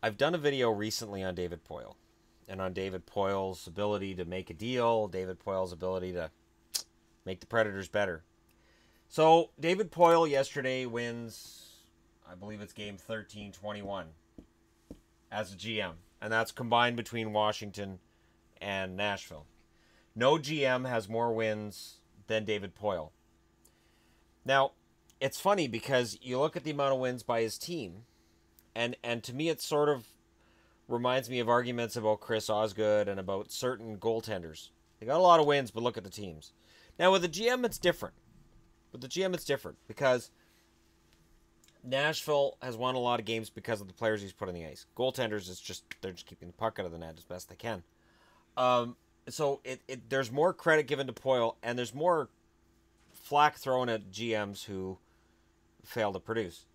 I've done a video recently on David Poile and on David Poile's ability to make a deal, David Poile's ability to make the Predators better. So David Poile yesterday wins, I believe it's game 13-21 as a GM, and that's combined between Washington and Nashville. No GM has more wins than David Poile. Now, it's funny because you look at the amount of wins by his team, and to me it sort of reminds me of arguments about Chris Osgood and about certain goaltenders. They got a lot of wins, but look at the teams. Now, with the GM, it's different. Because Nashville has won a lot of games because of the players he's put on the ice. Goaltenders, they're just keeping the puck out of the net as best they can. So there's more credit given to Poile, and there's more flack thrown at GMs who fail to produce.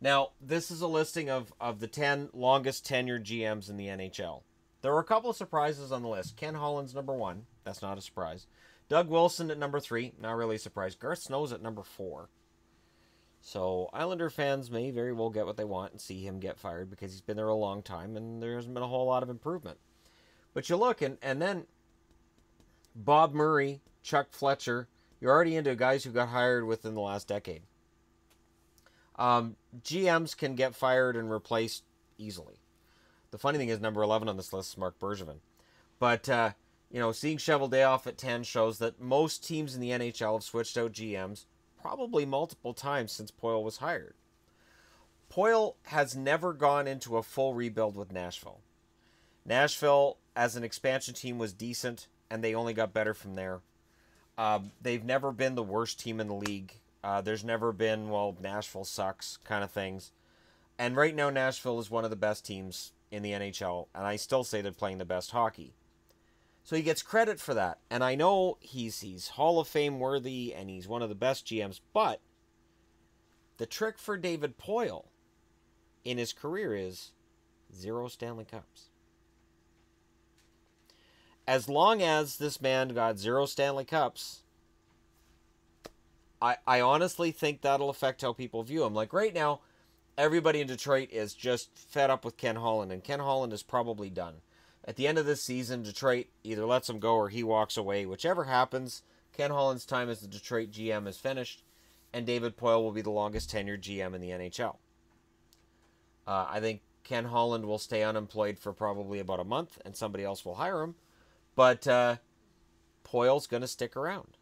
Now, this is a listing of the 10 longest tenured GMs in the NHL. There were a couple of surprises on the list. Ken Holland's number 1. That's not a surprise. Doug Wilson at number 3. Not really a surprise. Garth Snow's at number 4. So Islander fans may very well get what they want and see him get fired because he's been there a long time and there hasn't been a whole lot of improvement. But you look, and then Bob Murray, Chuck Fletcher, you're already into guys who got hired within the last decade. GMs can get fired and replaced easily. The funny thing is, number 11 on this list is Mark Bergevin. But, seeing Cheveldayoff at 10 shows that most teams in the NHL have switched out GMs probably multiple times since Poile was hired. Poile has never gone into a full rebuild with Nashville. Nashville, as an expansion team, was decent, and they only got better from there. They've never been the worst team in the league. There's never been, Nashville sucks kind of things. And right now, Nashville is one of the best teams in the NHL, and I still say they're playing the best hockey. So he gets credit for that. And I know he's Hall of Fame worthy, and he's one of the best GMs, but the trick for David Poile in his career is 0 Stanley Cups. As long as this man got 0 Stanley Cups, I honestly think that'll affect how people view him. Like right now, everybody in Detroit is just fed up with Ken Holland, and Ken Holland is probably done. At the end of this season, Detroit either lets him go or he walks away. Whichever happens, Ken Holland's time as the Detroit GM is finished, and David Poile will be the longest tenured GM in the NHL. I think Ken Holland will stay unemployed for probably about a month, and somebody else will hire him. But Poile's going to stick around.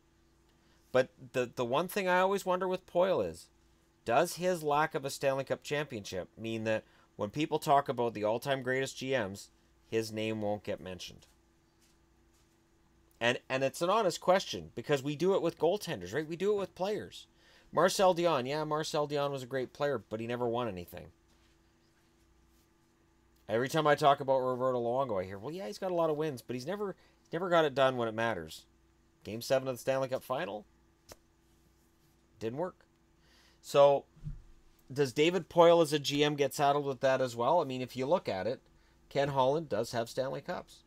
But the one thing I always wonder with Poile is, does his lack of a Stanley Cup championship mean that when people talk about the all-time greatest GMs, his name won't get mentioned? And it's an honest question, because we do it with goaltenders, right? We do it with players. Marcel Dionne, yeah, Marcel Dionne was a great player, but he never won anything. Every time I talk about Roberto Luongo, I hear, well, yeah, he's got a lot of wins, but he's never got it done when it matters. Game 7 of the Stanley Cup Final? Didn't work. So, does David Poile as a GM get saddled with that as well? I mean, if you look at it, Ken Holland does have Stanley Cups.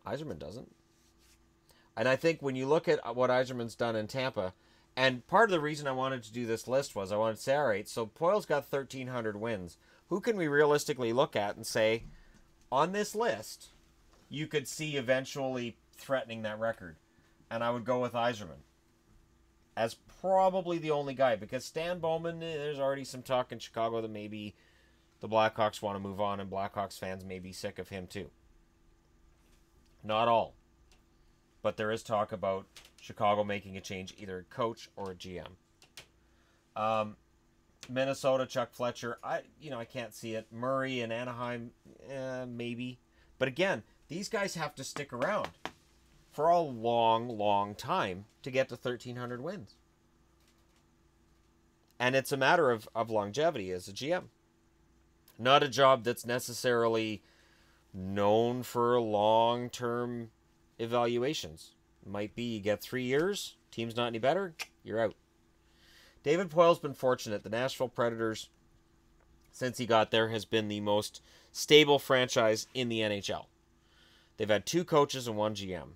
Yzerman doesn't. And I think when you look at what Yzerman's done in Tampa, and part of the reason I wanted to do this list was I wanted to say, all right, so Poile's got 1,300 wins. Who can we realistically look at and say, on this list, you could see eventually threatening that record? And I would go with Yzerman as probably the only guy, because Stan Bowman, there's already some talk in Chicago that maybe the Blackhawks want to move on, and Blackhawks fans may be sick of him too. Not all. But there is talk about Chicago making a change, either a coach or a GM. Minnesota, Chuck Fletcher, I can't see it. Murray and Anaheim, maybe. But again, these guys have to stick around for a long, long time to get to 1,300 wins. And it's a matter of longevity as a GM. Not a job that's necessarily known for long-term evaluations. Might be you get 3 years, team's not any better, you're out. David Poile's been fortunate. The Nashville Predators, since he got there, has been the most stable franchise in the NHL. They've had 2 coaches and 1 GM.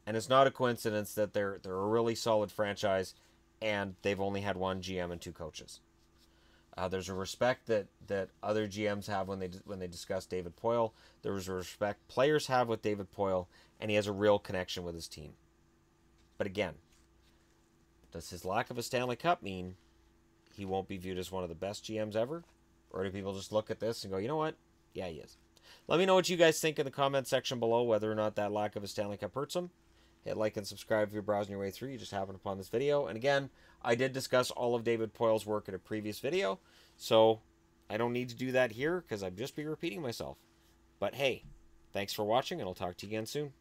And it's not a coincidence that they're a really solid franchise and they've only had 1 GM and 2 coaches. There's a respect that other GMs have when they discuss David Poile. There's a respect players have with David Poile, and he has a real connection with his team. But again, does his lack of a Stanley Cup mean he won't be viewed as one of the best GMs ever? Or do people just look at this and go, you know what? Yeah, he is. Let me know what you guys think in the comment section below, whether or not that lack of a Stanley Cup hurts him. Hit like and subscribe if you're browsing your way through. You just happened upon this video. And again, I did discuss all of David Poile's work in a previous video, so I don't need to do that here because I'd just be repeating myself. But hey, thanks for watching, and I'll talk to you again soon.